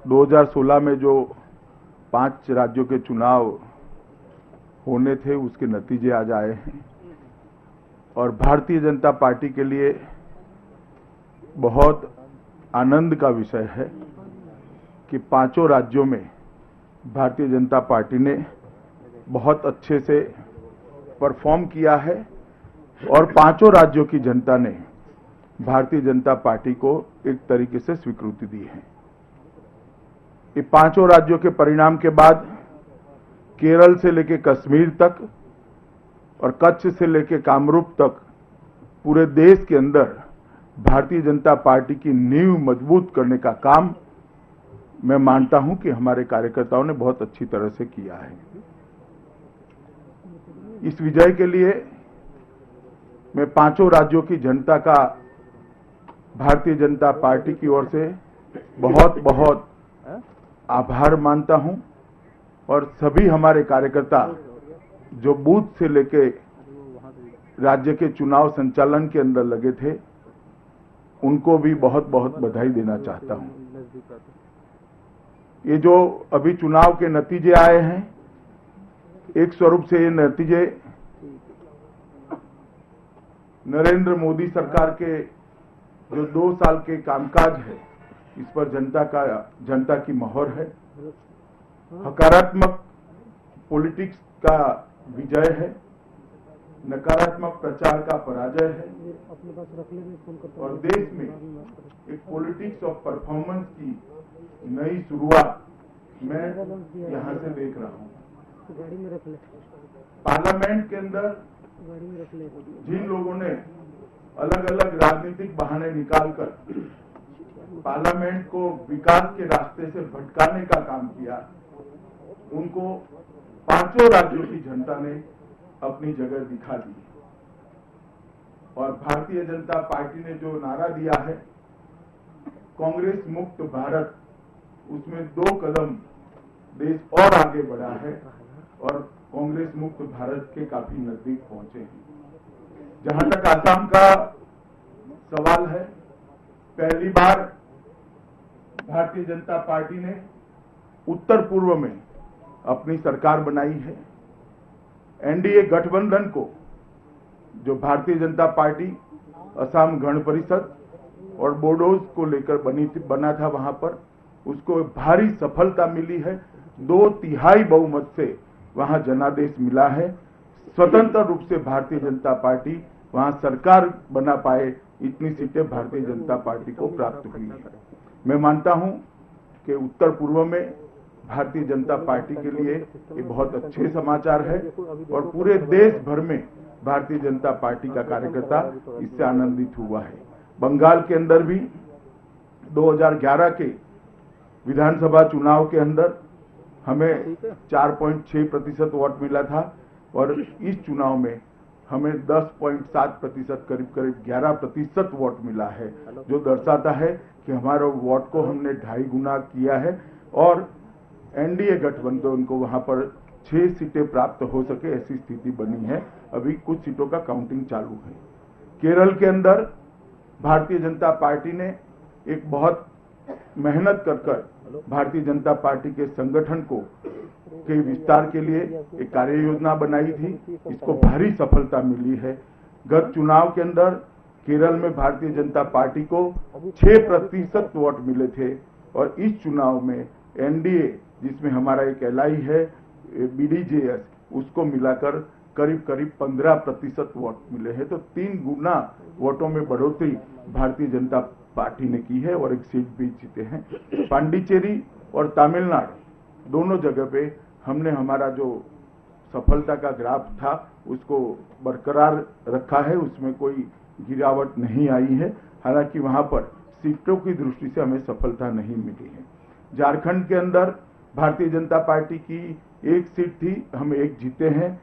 2016 में जो 5 राज्यों के चुनाव होने थे उसके नतीजे आज आए हैं और भारतीय जनता पार्टी के लिए बहुत आनंद का विषय है कि 5 राज्यों में भारतीय जनता पार्टी ने बहुत अच्छे से परफॉर्म किया है और 5 राज्यों की जनता ने भारतीय जनता पार्टी को एक तरीके से स्वीकृति दी है। ये 5 राज्यों के परिणाम के बाद केरल से लेकर कश्मीर तक और कच्छ से लेकर कामरूप तक पूरे देश के अंदर भारतीय जनता पार्टी की नींव मजबूत करने का काम मैं मानता हूं कि हमारे कार्यकर्ताओं ने बहुत अच्छी तरह से किया है। इस विजय के लिए मैं 5 राज्यों की जनता का भारतीय जनता पार्टी की ओर से बहुत बहुत आभार मानता हूं और सभी हमारे कार्यकर्ता जो बूथ से लेके राज्य के चुनाव संचालन के अंदर लगे थे उनको भी बहुत बहुत बधाई देना चाहता हूं। ये जो अभी चुनाव के नतीजे आए हैं, एक स्वरूप से ये नतीजे नरेंद्र मोदी सरकार के जो 2 साल के कामकाज है इस पर जनता की मोहर है। सकारात्मक पॉलिटिक्स का विजय है, नकारात्मक प्रचार का पराजय है और देश में एक पॉलिटिक्स ऑफ परफॉर्मेंस की नई शुरुआत मैं यहां से देख रहा हूं। पार्लियामेंट के अंदर जिन लोगों ने अलग अलग राजनीतिक बहाने निकालकर पार्लियामेंट को विकास के रास्ते से भटकाने का काम किया, उनको 5 राज्यों की जनता ने अपनी जगह दिखा दी और भारतीय जनता पार्टी ने जो नारा दिया है कांग्रेस मुक्त भारत, उसमें 2 कदम देश और आगे बढ़ा है और कांग्रेस मुक्त भारत के काफी नजदीक पहुंचे हैं। जहां तक आसाम का सवाल है, पहली बार भारतीय जनता पार्टी ने उत्तर पूर्व में अपनी सरकार बनाई है। एनडीए गठबंधन को जो भारतीय जनता पार्टी असम गण परिषद और बोडोज को लेकर बना था वहां पर उसको भारी सफलता मिली है। 2/3 बहुमत से वहां जनादेश मिला है। स्वतंत्र रूप से भारतीय जनता पार्टी वहां सरकार बना पाए इतनी सीटें भारतीय जनता पार्टी को प्राप्त हुई है। मैं मानता हूं कि उत्तर पूर्व में भारतीय जनता पार्टी के लिए ये बहुत अच्छे समाचार है और पूरे देश भर में भारतीय जनता पार्टी का कार्यकर्ता इससे आनंदित हुआ है। बंगाल के अंदर भी 2011 के विधानसभा चुनाव के अंदर हमें 4.6% वोट मिला था और इस चुनाव में हमें 10.7% करीब 11% वोट मिला है, जो दर्शाता है कि हमारे वोट को हमने 2.5 गुना किया है और एनडीए गठबंधन को वहां पर 6 सीटें प्राप्त हो सके ऐसी स्थिति बनी है। अभी कुछ सीटों का काउंटिंग चालू है। केरल के अंदर भारतीय जनता पार्टी ने एक बहुत मेहनत कर भारतीय जनता पार्टी के संगठन के विस्तार के लिए एक कार्य योजना बनाई थी, इसको भारी सफलता मिली है। गत चुनाव के अंदर केरल में भारतीय जनता पार्टी को 6% वोट मिले थे और इस चुनाव में एनडीए जिसमें हमारा एक एलआई है बीडीजेएस, उसको मिलाकर करीब 15% वोट मिले हैं। तो 3 गुना वोटों में बढ़ोतरी भारतीय जनता पार्टी ने की है और एक सीट भी जीते हैं। पांडिचेरी और तमिलनाडु दोनों जगह पे हमने हमारा जो सफलता का ग्राफ था उसको बरकरार रखा है, उसमें कोई गिरावट नहीं आई है। हालांकि वहां पर सीटों की दृष्टि से हमें सफलता नहीं मिली है। झारखंड के अंदर भारतीय जनता पार्टी की 1 सीट थी, हम 1 जीते हैं।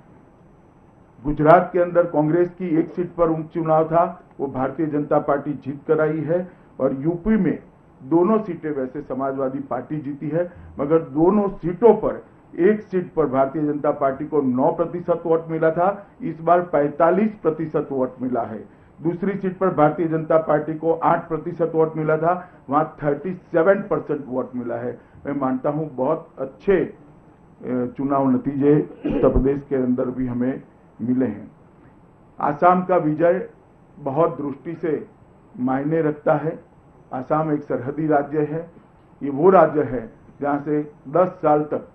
गुजरात के अंदर कांग्रेस की 1 सीट पर उपचुनाव था, वो भारतीय जनता पार्टी जीत कर आई है और यूपी में दोनों सीटें वैसे समाजवादी पार्टी जीती है, मगर दोनों सीटों पर 1 सीट पर भारतीय जनता पार्टी को 9% वोट मिला था, इस बार 45% वोट मिला है। दूसरी सीट पर भारतीय जनता पार्टी को 8% वोट मिला था, वहां 37% वोट मिला है। मैं मानता हूं बहुत अच्छे चुनाव नतीजे उत्तर प्रदेश के अंदर भी हमें मिले हैं। आसाम का विजय बहुत दृष्टि से मायने रखता है। आसाम एक सरहदी राज्य है। ये वो राज्य है जहां से 10 साल तक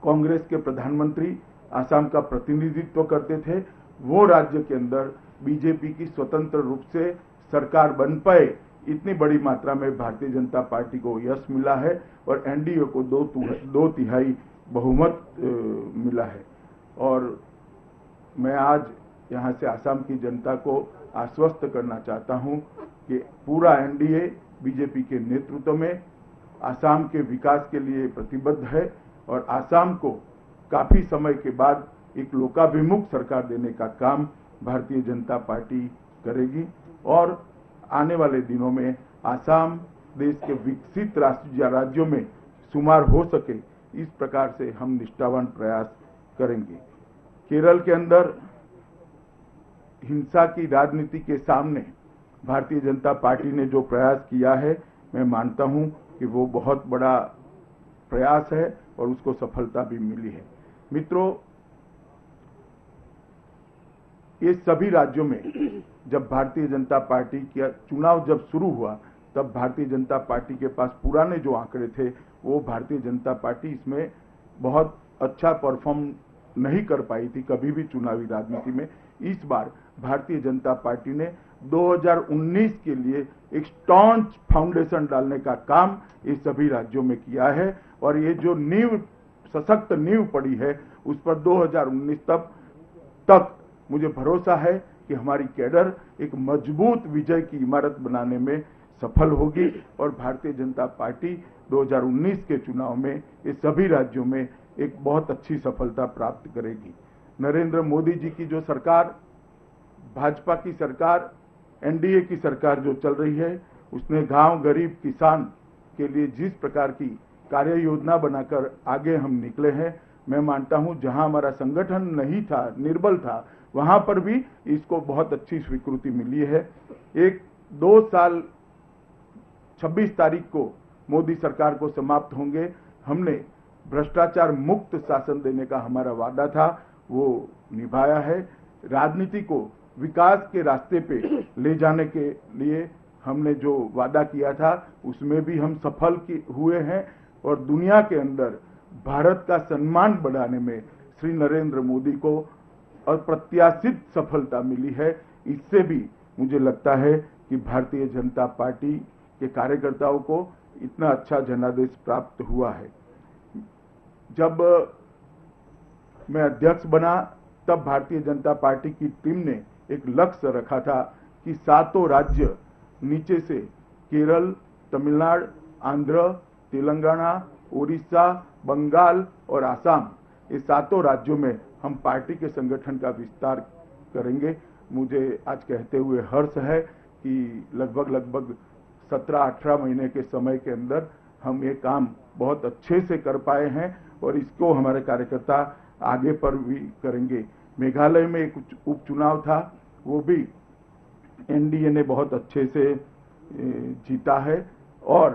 कांग्रेस के प्रधानमंत्री आसाम का प्रतिनिधित्व करते थे। वो राज्य के अंदर बीजेपी की स्वतंत्र रूप से सरकार बन पाए, इतनी बड़ी मात्रा में भारतीय जनता पार्टी को यश मिला है और एनडीए को 2/3 बहुमत मिला है। और मैं आज यहां से आसाम की जनता को आश्वस्त करना चाहता हूं कि पूरा एनडीए बीजेपी के नेतृत्व में आसाम के विकास के लिए प्रतिबद्ध है और आसाम को काफी समय के बाद एक लोकाभिमुख सरकार देने का काम भारतीय जनता पार्टी करेगी और आने वाले दिनों में आसाम देश के विकसित राज्यों में शुमार हो सके, इस प्रकार से हम निष्ठावान प्रयास करेंगे। केरल के अंदर हिंसा की राजनीति के सामने भारतीय जनता पार्टी ने जो प्रयास किया है, मैं मानता हूं कि वो बहुत बड़ा प्रयास है और उसको सफलता भी मिली है। मित्रों, ये सभी राज्यों में जब भारतीय जनता पार्टी का चुनाव जब शुरू हुआ, तब भारतीय जनता पार्टी के पास पुराने जो आंकड़े थे, वो भारतीय जनता पार्टी इसमें बहुत अच्छा परफॉर्म नहीं कर पाई थी कभी भी चुनावी राजनीति में। इस बार भारतीय जनता पार्टी ने 2019 के लिए एक स्टॉन्च फाउंडेशन डालने का काम ये सभी राज्यों में किया है और ये जो सशक्त नींव पड़ी है, उस पर 2019 तक मुझे भरोसा है कि हमारी कैडर एक मजबूत विजय की इमारत बनाने में सफल होगी और भारतीय जनता पार्टी 2019 के चुनाव में ये सभी राज्यों में एक बहुत अच्छी सफलता प्राप्त करेगी। नरेंद्र मोदी जी की जो सरकार, भाजपा की सरकार, एनडीए की सरकार जो चल रही है, उसने गांव गरीब किसान के लिए जिस प्रकार की कार्य योजना बनाकर आगे हम निकले हैं, मैं मानता हूं जहां हमारा संगठन नहीं था, निर्बल था, वहां पर भी इसको बहुत अच्छी स्वीकृति मिली है। 2 साल 26 तारीख को मोदी सरकार को समाप्त होंगे। हमने भ्रष्टाचार मुक्त शासन देने का हमारा वादा था, वो निभाया है। राजनीति को विकास के रास्ते पे ले जाने के लिए हमने जो वादा किया था, उसमें भी हम सफल हुए हैं और दुनिया के अंदर भारत का सम्मान बढ़ाने में श्री नरेंद्र मोदी को अप्रत्याशित सफलता मिली है। इससे भी मुझे लगता है कि भारतीय जनता पार्टी के कार्यकर्ताओं को इतना अच्छा जनादेश प्राप्त हुआ है। जब मैं अध्यक्ष बना, तब भारतीय जनता पार्टी की टीम ने एक लक्ष्य रखा था कि 7 राज्य नीचे से केरल, तमिलनाडु, आंध्र, तेलंगाना, उड़ीसा, बंगाल और आसाम, ये 7 राज्यों में हम पार्टी के संगठन का विस्तार करेंगे। मुझे आज कहते हुए हर्ष है कि लगभग 17-18 महीने के समय के अंदर हम ये काम बहुत अच्छे से कर पाए हैं और इसको हमारे कार्यकर्ता आगे पर भी करेंगे। मेघालय में एक उपचुनाव था, वो भी एनडीए ने बहुत अच्छे से जीता है और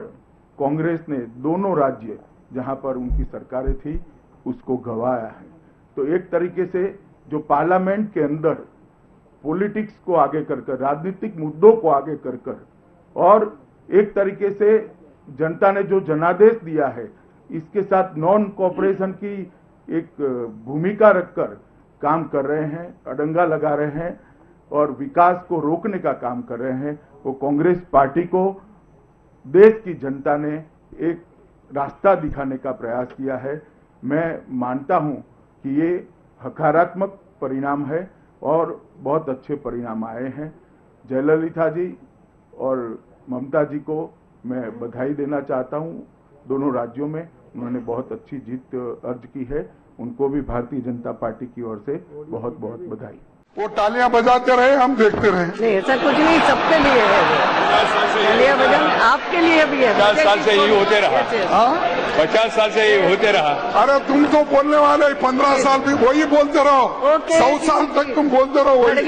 कांग्रेस ने दोनों राज्य जहां पर उनकी सरकारें थी उसको गंवाया है। तो एक तरीके से जो पार्लियामेंट के अंदर पॉलिटिक्स को आगे कर राजनीतिक मुद्दों को आगे कर और एक तरीके से जनता ने जो जनादेश दिया है, इसके साथ नॉन कोऑपरेशन की एक भूमिका रखकर काम कर रहे हैं, अड़ंगा लगा रहे हैं और विकास को रोकने का काम कर रहे हैं। वो कांग्रेस पार्टी को देश की जनता ने एक रास्ता दिखाने का प्रयास किया है। मैं मानता हूं कि ये सकारात्मक परिणाम है और बहुत अच्छे परिणाम आए हैं। जयललिता जी और ममता जी को मैं बधाई देना चाहता हूं। दोनों राज्यों में उन्होंने बहुत अच्छी जीत अर्ज की है। उनको भी भारतीय जनता पार्टी की ओर से बहुत बहुत बधाई। वो तालियां बजाते रहे, हम देखते रहे। नहीं, ऐसा कुछ नहीं, सबके लिए है। तालियां बजाना आपके लिए भी है। 50 साल से ये होते रहा। 50 साल से ये होते रहा। अरे तुम तो बोलने वाले 15 साल भी वही बोलते रहो, 100 साल तक तुम बोलते रहो वही।